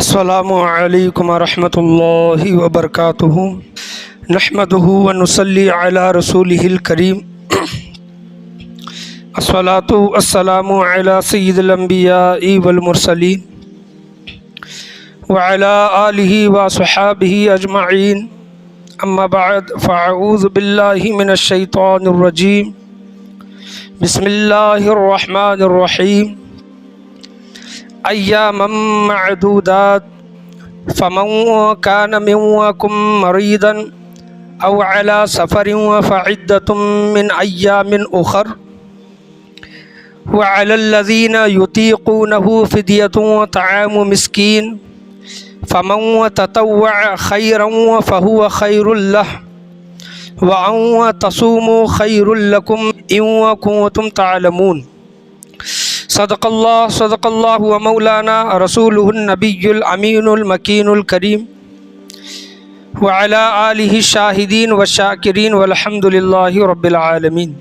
السلام علیکم ورحمۃ اللہ وبرکاتہ نحمدہ ونصلی علی رسولہ الکریم الصلاۃ والسلام علی سید الانبیاء والمرسلین وعلی آلہ وصحابہ اجمعین اما بعد فاعوذ باللہ من الشیطان الرجیم بسم اللہ الرحمن الرحیم ایاما معدودات فمن كان منكم مريضا او على سفر فعدة من ايام اخر وعلى الذين يطيقونه فدية طعام مسكين فمن تطوع خيرا فهو خير له وان تصوموا خير لكم ان كنتم تعلمون صدق اللہ و مولانا رسولہ النبی الامین المکین الکریم وعلی آلہ الشاہدین والشاکرین والحمد للہ رب العالمین۔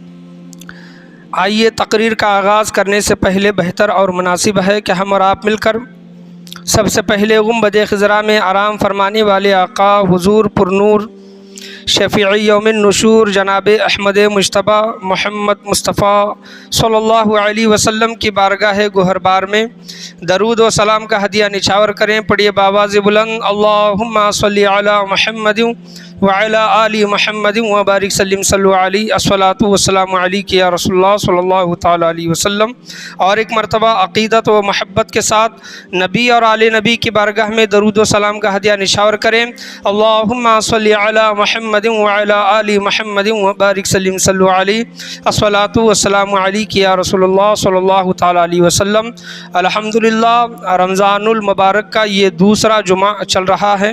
آئیے تقریر کا آغاز کرنے سے پہلے بہتر اور مناسب ہے کہ ہم اور آپ مل کر سب سے پہلے گنبد خضرا میں آرام فرمانے والے آقا حضور پرنور شفیع یوم النشور جناب احمد مجتبی محمد مصطفیٰ صلی اللہ علیہ وسلم کی بارگاہ گوہربار میں درود و سلام کا ہدیہ نچھاور کریں۔ پڑھیے بآواز بلند اللہم صلی علی محمد وعلی آل محمد وبارک سلم صلو علیہ الصلاۃ والسلام علیک یا رسول اللہ صلی اللہ تعالی علیہ وسلم۔ اور ایک مرتبہ عقیدت و محبت کے ساتھ نبی اور آل نبی کی بارگاہ میں درود و سلام کا ہدیہ نچھاور کریں۔ اللہم صلی علی محمد وعلی آل محمد وبارک سلم صلو علیہ الصلاۃ والسلام علیک یا رسول اللہ صلی اللہ تعالی علیہ وسلم۔ الحمدللہ رمضان المبارک کا یہ دوسرا جمعہ چل رہا ہے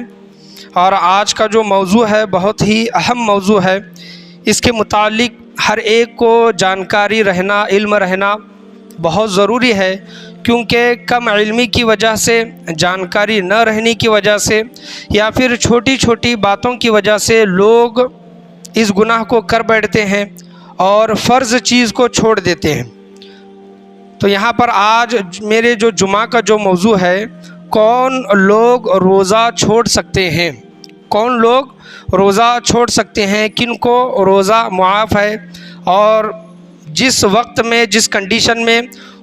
اور آج کا جو موضوع ہے بہت ہی اہم موضوع ہے۔ اس کے متعلق ہر ایک کو جانکاری رہنا، علم رہنا بہت ضروری ہے، کیونکہ کم علمی کی وجہ سے، جانکاری نہ رہنے کی وجہ سے یا پھر چھوٹی چھوٹی باتوں کی وجہ سے لوگ اس گناہ کو کر بیٹھتے ہیں اور فرض چیز کو چھوڑ دیتے ہیں۔ تو یہاں پر آج میرے جو جمعہ کا جو موضوع ہے، کون لوگ روزہ چھوڑ سکتے ہیں، کون لوگ روزہ چھوڑ سکتے ہیں، کن کو روزہ معاف ہے اور جس وقت میں، جس کنڈیشن میں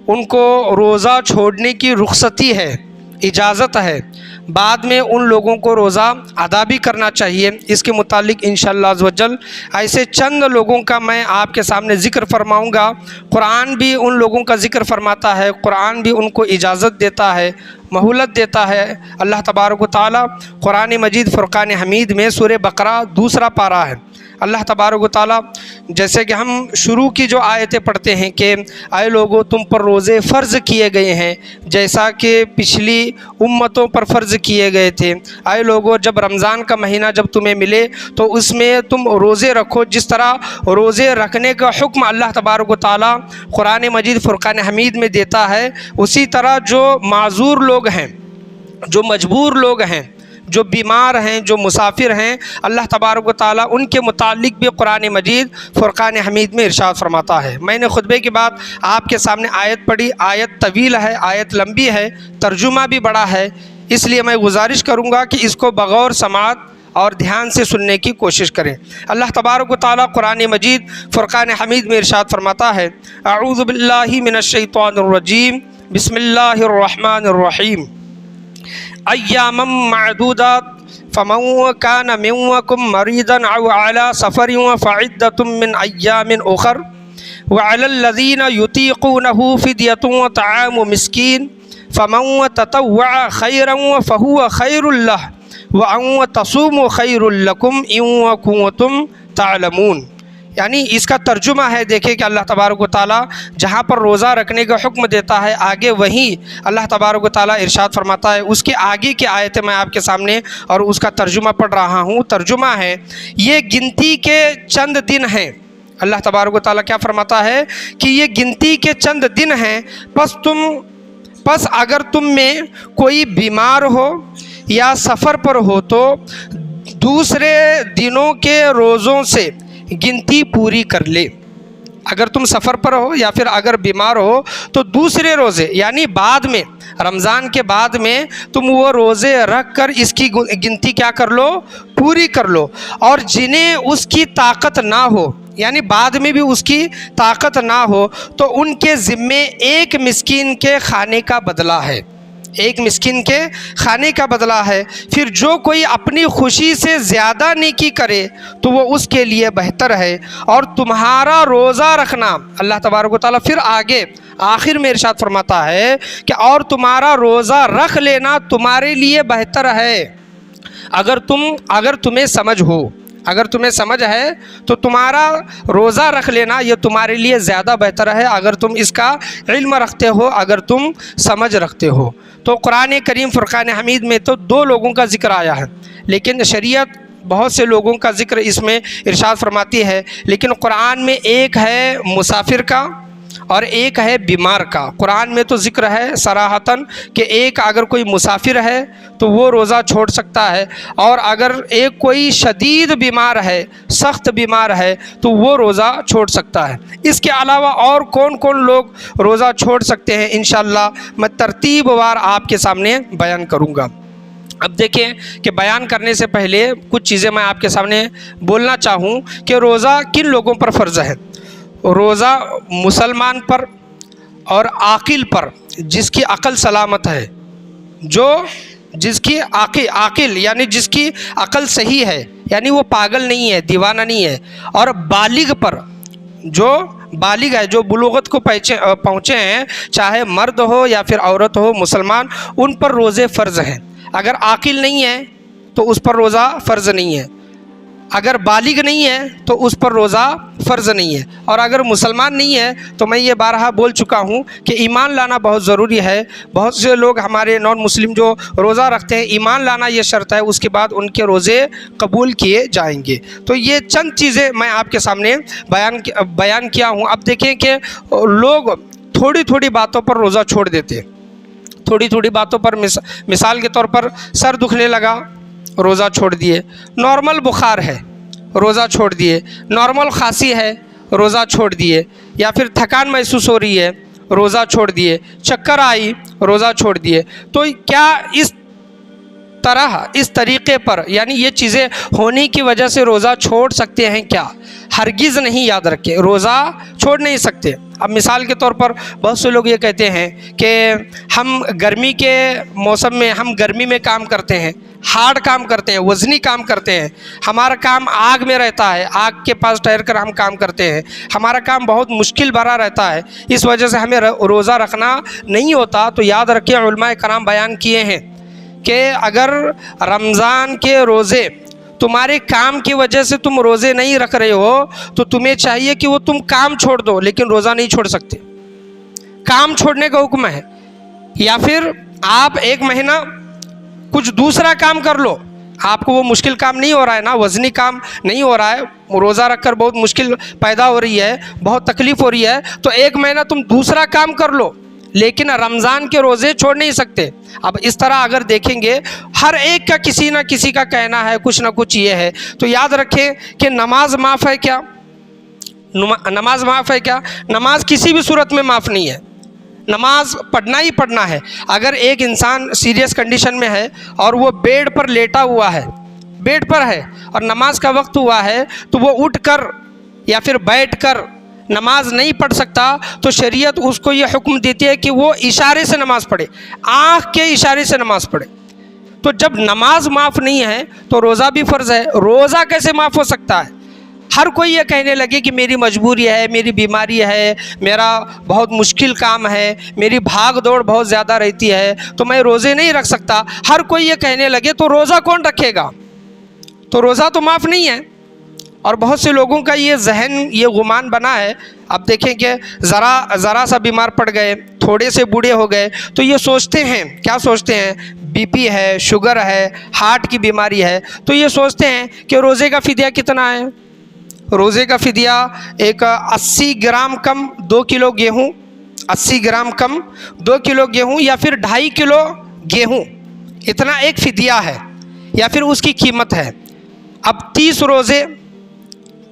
ان کو روزہ چھوڑنے کی رخصتی ہے، اجازت ہے، بعد میں ان لوگوں کو روزہ ادا بھی کرنا چاہیے۔ اس کے متعلق انشاءاللہ عز و جل ایسے چند لوگوں کا میں آپ کے سامنے ذکر فرماؤں گا۔ قرآن بھی ان لوگوں کا ذکر فرماتا ہے، قرآن بھی ان کو اجازت دیتا ہے، مہلت دیتا ہے۔ اللہ تبارک و تعالیٰ قرآن مجید فرقان حمید میں سورہ بقرہ دوسرا پارہ ہے۔ اللہ تبارک و تعالیٰ جیسے کہ ہم شروع کی جو آیتیں پڑھتے ہیں کہ اے لوگو تم پر روزے فرض کیے گئے ہیں جیسا کہ پچھلی امتوں پر فرض کیے گئے تھے۔ اے لوگو جب رمضان کا مہینہ جب تمہیں ملے تو اس میں تم روزے رکھو، جس طرح روزے رکھنے کا حکم اللہ تبارک و تعالیٰ قرآن مجید فرقان حمید میں دیتا ہے، اسی طرح جو معذور لوگ ہیں، جو مجبور لوگ ہیں، جو بیمار ہیں، جو مسافر ہیں، اللہ تبارک و تعالیٰ ان کے متعلق بھی قرآن مجید فرقان حمید میں ارشاد فرماتا ہے۔ میں نے خطبے کے بعد آپ کے سامنے آیت پڑھی، آیت طویل ہے، آیت لمبی ہے، ترجمہ بھی بڑا ہے، اس لیے میں گزارش کروں گا کہ اس کو بغور سماعت اور دھیان سے سننے کی کوشش کریں۔ اللہ تبارک و تعالیٰ قرآن مجید فرقان حمید میں ارشاد فرماتا ہے، اعوذ باللہ من الشیطان الرجیم، بسم اللہ الرحمن الرحیم، ایاما معدودات فمن كان منكم مريضا او على سفر فعدة من ايام اخر وعلى الذين يطيقونه فدية طعام مسكين فمن تطوع خيرا فهو خير له وان تصوموا خير لكم ان كنتم تعلمون۔ یعنی اس کا ترجمہ ہے، دیکھیں کہ اللہ تبارک و تعالیٰ جہاں پر روزہ رکھنے کا حکم دیتا ہے، آگے وہیں اللہ تبارک و تعالیٰ ارشاد فرماتا ہے۔ اس کے آگے کی آیتیں میں آپ کے سامنے اور اس کا ترجمہ پڑھ رہا ہوں۔ ترجمہ ہے، یہ گنتی کے چند دن ہیں۔ اللہ تبارک و تعالیٰ کیا فرماتا ہے کہ یہ گنتی کے چند دن ہیں، پس اگر تم میں کوئی بیمار ہو یا سفر پر ہو تو دوسرے دنوں کے روزوں سے گنتی پوری کر لے۔ اگر تم سفر پر ہو یا پھر اگر بیمار ہو تو دوسرے روزے یعنی بعد میں رمضان کے بعد میں تم وہ روزے رکھ کر اس کی گنتی کیا کر لو، پوری کر لو۔ اور جنہیں اس کی طاقت نہ ہو یعنی بعد میں بھی اس کی طاقت نہ ہو تو ان کے ذمے ایک مسکین کے کھانے کا بدلہ ہے، ایک مسکین کے کھانے کا بدلہ ہے۔ پھر جو کوئی اپنی خوشی سے زیادہ نیکی کرے تو وہ اس کے لیے بہتر ہے، اور تمہارا روزہ رکھنا، اللہ تبارک و تعالیٰ پھر آگے آخر میں ارشاد فرماتا ہے کہ اور تمہارا روزہ رکھ لینا تمہارے لیے بہتر ہے، اگر تمہیں سمجھ ہو، اگر تمہیں سمجھ ہے تو تمہارا روزہ رکھ لینا یہ تمہارے لیے زیادہ بہتر ہے، اگر تم اس کا علم رکھتے ہو، اگر تم سمجھ رکھتے ہو۔ تو قرآن کریم فرقان حمید میں تو 2 لوگوں کا ذکر آیا ہے، لیکن شریعت بہت سے لوگوں کا ذکر اس میں ارشاد فرماتی ہے، لیکن قرآن میں ایک ہے مسافر کا اور ایک ہے بیمار کا۔ قرآن میں تو ذکر ہے صراحتاً کہ ایک اگر کوئی مسافر ہے تو وہ روزہ چھوڑ سکتا ہے، اور اگر ایک کوئی شدید بیمار ہے، سخت بیمار ہے تو وہ روزہ چھوڑ سکتا ہے۔ اس کے علاوہ اور کون کون لوگ روزہ چھوڑ سکتے ہیں انشاءاللہ میں ترتیب وار آپ کے سامنے بیان کروں گا۔ اب دیکھیں کہ بیان کرنے سے پہلے کچھ چیزیں میں آپ کے سامنے بولنا چاہوں کہ روزہ کن لوگوں پر فرض ہے۔ روزہ مسلمان پر اور عاقل پر، جس کی عقل سلامت ہے، جس کی عاقل یعنی جس کی عقل صحیح ہے، یعنی وہ پاگل نہیں ہے، دیوانہ نہیں ہے، اور بالغ پر، جو بالغ ہے، جو بلوغت کو پہنچے ہیں، چاہے مرد ہو یا پھر عورت ہو، مسلمان، ان پر روزے فرض ہیں۔ اگر عاقل نہیں ہے تو اس پر روزہ فرض نہیں ہے، اگر بالغ نہیں ہے تو اس پر روزہ فرض نہیں ہے، اور اگر مسلمان نہیں ہے تو میں یہ بارہا بول چکا ہوں کہ ایمان لانا بہت ضروری ہے۔ بہت سے لوگ ہمارے نان مسلم جو روزہ رکھتے ہیں، ایمان لانا یہ شرط ہے، اس کے بعد ان کے روزے قبول کیے جائیں گے۔ تو یہ چند چیزیں میں آپ کے سامنے بیان کیا ہوں۔ اب دیکھیں کہ لوگ تھوڑی تھوڑی باتوں پر روزہ چھوڑ دیتے ہیں، تھوڑی تھوڑی باتوں پر، مثال کے طور پر سر دکھنے لگا، روزہ چھوڑ دیے، نارمل بخار ہے، روزہ چھوڑ دیے، نارمل کھانسی ہے، روزہ چھوڑ دیے، یا پھر تھکان محسوس ہو رہی ہے، روزہ چھوڑ دیے، چکر آئی، روزہ چھوڑ دیے۔ تو کیا اس طریقے پر یعنی یہ چیزیں ہونے کی وجہ سے روزہ چھوڑ سکتے ہیں کیا؟ ہرگز نہیں، یاد رکھیں روزہ چھوڑ نہیں سکتے۔ اب مثال کے طور پر بہت سے لوگ یہ کہتے ہیں کہ ہم گرمی کے موسم میں ہم گرمی میں کام کرتے ہیں، ہارڈ کام کرتے ہیں، وزنی کام کرتے ہیں، ہمارا کام آگ میں رہتا ہے، آگ کے پاس ٹھہر کر ہم کام کرتے ہیں، ہمارا کام بہت مشکل بھرا رہتا ہے، اس وجہ سے ہمیں روزہ رکھنا نہیں ہوتا۔ تو یاد رکھیں علماء کرام بیان کیے ہیں کہ اگر رمضان کے روزے تمہارے کام کی وجہ سے تم روزے نہیں رکھ رہے ہو تو تمہیں چاہیے کہ وہ تم کام چھوڑ دو، لیکن روزہ نہیں چھوڑ سکتے، کام چھوڑنے کا حکم ہے۔ یا پھر آپ 1 مہینہ کچھ دوسرا کام کر لو، آپ کو وہ مشکل کام نہیں ہو رہا ہے نا، وزنی کام نہیں ہو رہا ہے، روزہ رکھ کر بہت مشکل پیدا ہو رہی ہے، بہت تکلیف ہو رہی ہے، تو 1 مہینہ تم دوسرا کام کر لو، لیکن رمضان کے روزے چھوڑ نہیں سکتے۔ اب اس طرح اگر دیکھیں گے ہر ایک کا کسی نہ کسی کا کہنا ہے، کچھ نہ کچھ یہ ہے۔ تو یاد رکھیں کہ نماز معاف ہے کیا؟ نماز معاف ہے کیا؟ نماز کسی بھی صورت میں معاف نہیں ہے، نماز پڑھنا ہی پڑھنا ہے۔ اگر ایک انسان سیریس کنڈیشن میں ہے اور وہ بیڈ پر لیٹا ہوا ہے، بیڈ پر ہے اور نماز کا وقت ہوا ہے، تو وہ اٹھ کر یا پھر بیٹھ کر نماز نہیں پڑھ سکتا، تو شریعت اس کو یہ حکم دیتی ہے کہ وہ اشارے سے نماز پڑھے، آنکھ کے اشارے سے نماز پڑھے۔ تو جب نماز معاف نہیں ہے تو روزہ بھی فرض ہے، روزہ کیسے معاف ہو سکتا ہے؟ ہر کوئی یہ کہنے لگے کہ میری مجبوری ہے، میری بیماری ہے، میرا بہت مشکل کام ہے، میری بھاگ دوڑ بہت زیادہ رہتی ہے تو میں روزے نہیں رکھ سکتا، ہر کوئی یہ کہنے لگے تو روزہ کون رکھے گا؟ تو روزہ تو معاف نہیں ہے۔ اور بہت سے لوگوں کا یہ ذہن، یہ گمان بنا ہے۔ اب دیکھیں کہ ذرا سا بیمار پڑ گئے، تھوڑے سے بوڑھے ہو گئے تو یہ سوچتے ہیں، کیا سوچتے ہیں؟ بی پی ہے، شوگر ہے، ہارٹ کی بیماری ہے، تو یہ سوچتے ہیں کہ روزے کا فدیہ کتنا ہے؟ روزے کا فدیہ ایک 80 گرام کم 2 کلو گیہوں، 80 گرام کم 2 کلو گیہوں، یا پھر 2.5 کلو گیہوں، اتنا ایک فدیہ ہے، یا پھر اس کی قیمت ہے۔ اب 30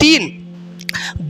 3,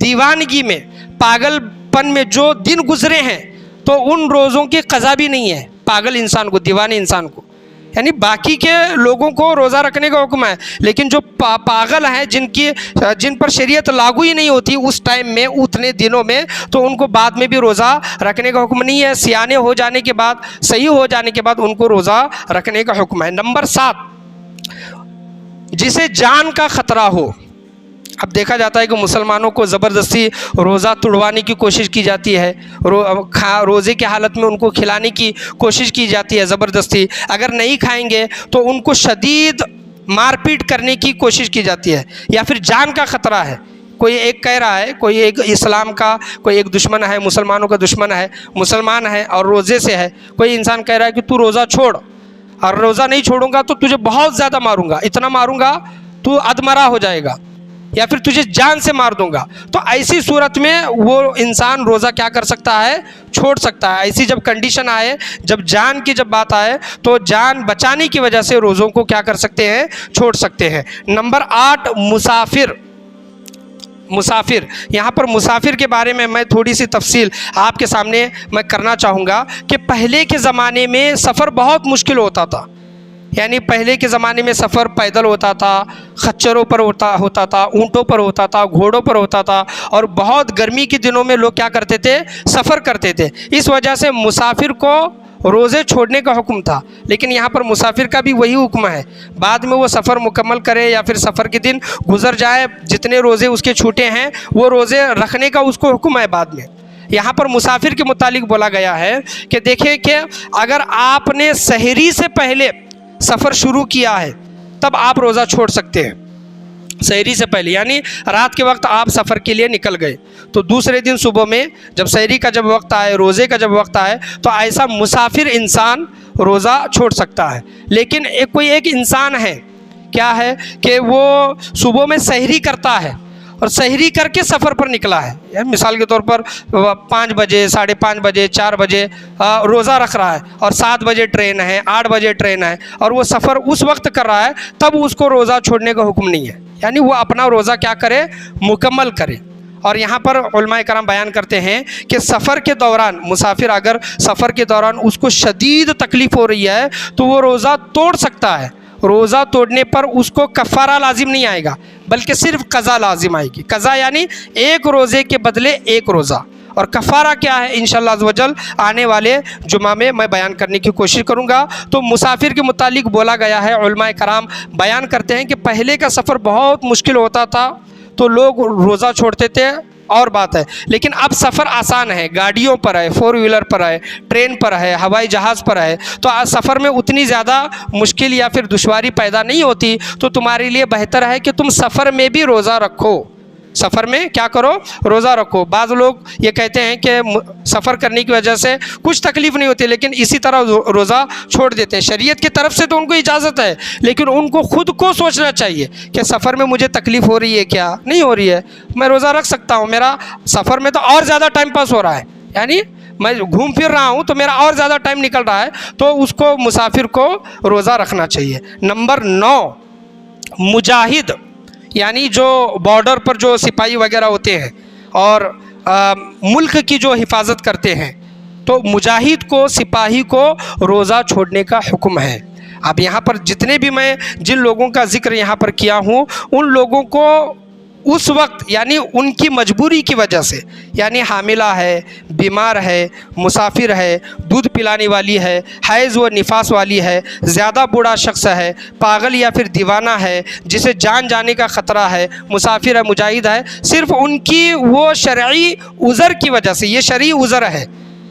دیوانگی میں، پاگل پن میں جو دن گزرے ہیں تو ان روزوں کی قضا بھی نہیں ہے پاگل انسان کو، دیوانے انسان کو. یعنی باقی کے لوگوں کو روزہ رکھنے کا حکم ہے، لیکن جو پاگل ہیں جن پر شریعت لاگو ہی نہیں ہوتی اس ٹائم میں، اتنے دنوں میں، تو ان کو بعد میں بھی روزہ رکھنے کا حکم نہیں ہے. سیانے ہو جانے کے بعد، صحیح ہو جانے کے بعد ان کو روزہ رکھنے کا حکم ہے. نمبر 7، جسے جان کا خطرہ ہو. اب دیکھا جاتا ہے کہ مسلمانوں کو زبردستی روزہ توڑوانے کی کوشش کی جاتی ہے، روزے کی حالت میں ان کو کھلانے کی کوشش کی جاتی ہے زبردستی. اگر نہیں کھائیں گے تو ان کو شدید مار پیٹ کرنے کی کوشش کی جاتی ہے، یا پھر جان کا خطرہ ہے. کوئی ایک کہہ رہا ہے، کوئی ایک اسلام کا کوئی ایک دشمن ہے، مسلمانوں کا دشمن ہے، مسلمان ہے اور روزے سے ہے. کوئی انسان کہہ رہا ہے کہ تو روزہ چھوڑ، اور روزہ نہیں چھوڑوں گا تو تجھے بہت زیادہ ماروں گا، اتنا ماروں گا تو ادمرا ہو جائے گا، یا پھر تجھے جان سے مار دوں گا. تو ایسی صورت میں وہ انسان روزہ کیا کر سکتا ہے؟ چھوڑ سکتا ہے. ایسی جب کنڈیشن آئے، جب جان کی جب بات آئے تو جان بچانے کی وجہ سے روزوں کو کیا کر سکتے ہیں؟ چھوڑ سکتے ہیں. نمبر 8، مسافر. یہاں پر مسافر کے بارے میں تھوڑی سی تفصیل آپ کے سامنے میں کرنا چاہوں گا کہ پہلے کے زمانے میں سفر بہت مشکل ہوتا تھا. یعنی پہلے کے زمانے میں سفر پیدل ہوتا تھا، خچروں پر ہوتا تھا، اونٹوں پر ہوتا تھا، گھوڑوں پر ہوتا تھا، اور بہت گرمی کے دنوں میں لوگ کیا کرتے تھے؟ سفر کرتے تھے. اس وجہ سے مسافر کو روزے چھوڑنے کا حکم تھا. لیکن یہاں پر مسافر کا بھی وہی حکم ہے، بعد میں وہ سفر مکمل کرے یا پھر سفر کے دن گزر جائے، جتنے روزے اس کے چھوٹے ہیں وہ روزے رکھنے کا اس کو حکم ہے بعد میں. یہاں پر مسافر کے متعلق بولا گیا ہے کہ دیکھیں کہ اگر آپ نے سحری سے پہلے سفر شروع کیا ہے تب آپ روزہ چھوڑ سکتے ہیں. سحری سے پہلے یعنی رات کے وقت آپ سفر کے لیے نکل گئے تو دوسرے دن صبح میں جب سحری کا جب وقت آئے، روزے کا جب وقت آئے، تو ایسا مسافر انسان روزہ چھوڑ سکتا ہے. لیکن کوئی ایک انسان ہے، کیا ہے کہ وہ صبح میں سحری کرتا ہے اور سحری کر کے سفر پر نکلا ہے. مثال کے طور پر 5 بجے، 5:30 بجے، 4 بجے روزہ رکھ رہا ہے، اور 7 بجے ٹرین ہے، 8 بجے ٹرین ہے، اور وہ سفر اس وقت کر رہا ہے، تب اس کو روزہ چھوڑنے کا حکم نہیں ہے. یعنی وہ اپنا روزہ کیا کرے؟ مکمل کرے. اور یہاں پر علماء کرام بیان کرتے ہیں کہ سفر کے دوران، مسافر اگر سفر کے دوران اس کو شدید تکلیف ہو رہی ہے تو وہ روزہ توڑ سکتا ہے. روزہ توڑنے پر اس کو کفارہ لازم نہیں آئے گا بلکہ صرف قضا لازم آئے گی. قضا یعنی ایک روزے کے بدلے ایک روزہ. اور کفارہ کیا ہے انشاءاللہ عز و جل آنے والے جمعہ میں بیان کرنے کی کوشش کروں گا. تو مسافر کے متعلق بولا گیا ہے، علماء کرام بیان کرتے ہیں کہ پہلے کا سفر بہت مشکل ہوتا تھا تو لوگ روزہ چھوڑتے تھے، اور بات ہے. لیکن اب سفر آسان ہے، گاڑیوں پر ہے، 4 ویلر پر ہے، ٹرین پر ہے، ہوائی جہاز پر ہے، تو آج سفر میں اتنی زیادہ مشکل یا پھر دشواری پیدا نہیں ہوتی. تو تمہارے لیے بہتر ہے کہ تم سفر میں بھی روزہ رکھو. سفر میں کیا کرو؟ روزہ رکھو. بعض لوگ یہ کہتے ہیں کہ سفر کرنے کی وجہ سے کچھ تکلیف نہیں ہوتی لیکن اسی طرح روزہ چھوڑ دیتے ہیں. شریعت کی طرف سے تو ان کو اجازت ہے، لیکن ان کو خود کو سوچنا چاہیے کہ سفر میں مجھے تکلیف ہو رہی ہے کیا نہیں ہو رہی ہے، میں روزہ رکھ سکتا ہوں. میرا سفر میں تو اور زیادہ ٹائم پاس ہو رہا ہے، یعنی میں گھوم پھر رہا ہوں تو میرا اور زیادہ ٹائم نکل رہا ہے، تو اس کو مسافر کو روزہ رکھنا چاہیے. نمبر 9، مجاہد. یعنی جو بارڈر پر جو سپاہی وغیرہ ہوتے ہیں اور ملک کی جو حفاظت کرتے ہیں، تو مجاہد کو، سپاہی کو روزہ چھوڑنے کا حکم ہے. اب یہاں پر جتنے بھی میں جن لوگوں کا ذکر یہاں پر کیا ہوں، ان لوگوں کو اس وقت یعنی ان کی مجبوری کی وجہ سے، یعنی حاملہ ہے، بیمار ہے، مسافر ہے، دودھ پلانے والی ہے، حیض و نفاس والی ہے، زیادہ بوڑھا شخص ہے، پاگل یا پھر دیوانہ ہے، جسے جان جانے کا خطرہ ہے، مسافر ہے، مجاہد ہے، صرف ان کی وہ شرعی عذر کی وجہ سے، یہ شرعی عذر ہے،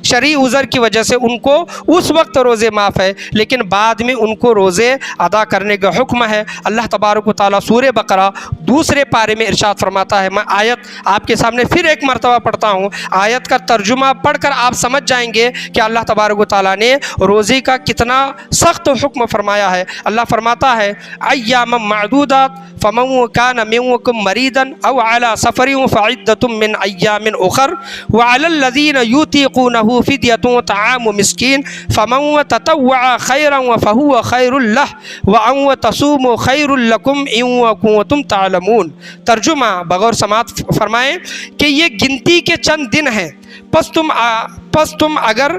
شرعی عذر کی وجہ سے ان کو اس وقت روزے معاف ہے، لیکن بعد میں ان کو روزے ادا کرنے کا حکم ہے. اللہ تبارک و تعالیٰ سورہ بقرہ دوسرے پارے میں ارشاد فرماتا ہے. میں آیت آپ کے سامنے پھر ایک مرتبہ پڑھتا ہوں، آیت کا ترجمہ پڑھ کر آپ سمجھ جائیں گے کہ اللہ تبارک و تعالیٰ نے روزے کا کتنا سخت حکم فرمایا ہے. اللہ فرماتا ہے ایام معدودات فمن کان منکم مریضا او علی سفر فعدۃ من ایام اخر وعلی الذین یطیقونہ فدية طعام مسكين فمن تطوع خيرا فهو خير له وأن تصوموا خير لكم إن كنتم تعلمون۔ ترجمہ بغور سماعت فرمائیں کہ یہ گنتی کے چند دن ہیں، پس تم اگر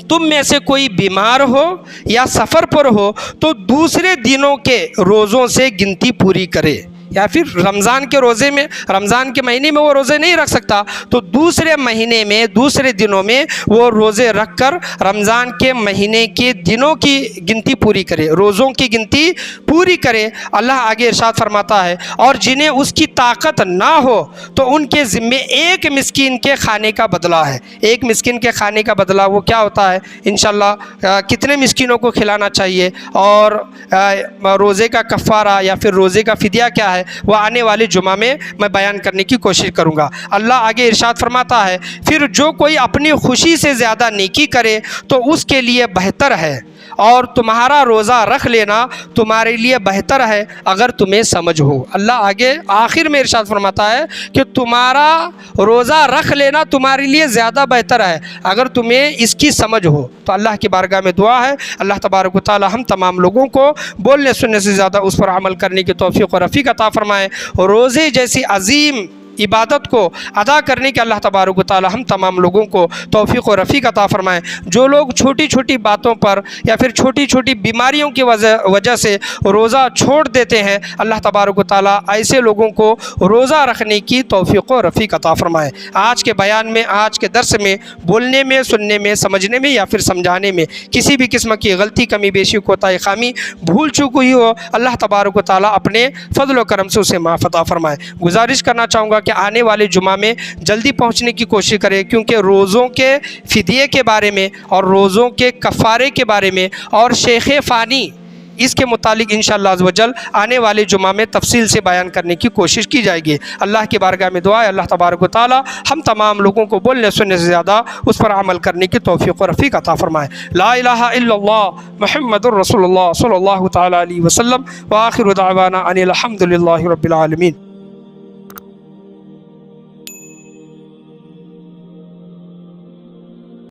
تم میں سے کوئی بیمار ہو یا سفر پر ہو تو دوسرے دنوں کے روزوں سے گنتی پوری کرے، یا پھر رمضان کے روزے میں، رمضان کے مہینے میں وہ روزے نہیں رکھ سکتا تو دوسرے مہینے میں دوسرے دنوں میں وہ روزے رکھ کر رمضان کے مہینے کے دنوں کی گنتی پوری کرے، روزوں کی گنتی پوری کرے۔ اللہ آگے ارشاد فرماتا ہے اور جنہیں اس کی طاقت نہ ہو تو ان کے ذمے ایک مسکین کے کھانے کا بدلہ ہے۔ ایک مسکین کے کھانے کا بدلہ وہ کیا ہوتا ہے انشاءاللہ کتنے مسکینوں کو کھلانا چاہیے، اور روزے کا کفارہ یا پھر روزے کا فدیہ کیا ہے وہ آنے والے جمعہ میں بیان کرنے کی کوشش کروں گا۔ اللہ آگے ارشاد فرماتا ہے پھر جو کوئی اپنی خوشی سے زیادہ نیکی کرے تو اس کے لیے بہتر ہے، اور تمہارا روزہ رکھ لینا تمہارے لیے بہتر ہے اگر تمہیں سمجھ ہو۔ اللہ آگے آخر میں ارشاد فرماتا ہے کہ تمہارا روزہ رکھ لینا تمہارے لیے زیادہ بہتر ہے اگر تمہیں اس کی سمجھ ہو۔ تو اللہ کی بارگاہ میں دعا ہے اللہ تبارک و تعالی ہم تمام لوگوں کو بولنے سننے سے زیادہ اس پر عمل کرنے کی توفیق و رفیق عطا فرمائے، روزے جیسی عظیم عبادت کو ادا کرنے کے اللہ تبارک و تعالی ہم تمام لوگوں کو توفیق و رفیق عطا فرمائیں۔ جو لوگ چھوٹی چھوٹی باتوں پر یا پھر چھوٹی چھوٹی بیماریوں کی وجہ سے روزہ چھوڑ دیتے ہیں، اللہ تبارک و تعالی ایسے لوگوں کو روزہ رکھنے کی توفیق و رفیق عطا فرمائے۔ آج کے بیان میں، آج کے درس میں بولنے میں، سننے میں، سمجھنے میں یا پھر سمجھانے میں کسی بھی قسم کی غلطی، کمی بیشی، کوتاہی، خامی، بھول چوک ہوئی ہو اللہ تبارک و تعالی اپنے فضل و کرم سے اسے معاف عطا فرمائے۔ گزارش کرنا چاہوں گا کہ آنے والے جمعہ میں جلدی پہنچنے کی کوشش کریں، کیونکہ روزوں کے فدیے کے بارے میں اور روزوں کے کفارے کے بارے میں اور شیخ فانی اس کے متعلق انشاءاللہ عز و جل آنے والے جمعہ میں تفصیل سے بیان کرنے کی کوشش کی جائے گی۔ اللہ کی بارگاہ میں دعا ہے اللہ تبارک و تعالی ہم تمام لوگوں کو بولنے سننے سے زیادہ اس پر عمل کرنے کی توفیق و رفیق عطا فرمائے۔ لا الہ الا اللہ محمد الرسول اللہ صلی اللہ تعالی علیہ وسلم، وآخر دعوانا ان الحمد للہ رب العالمین۔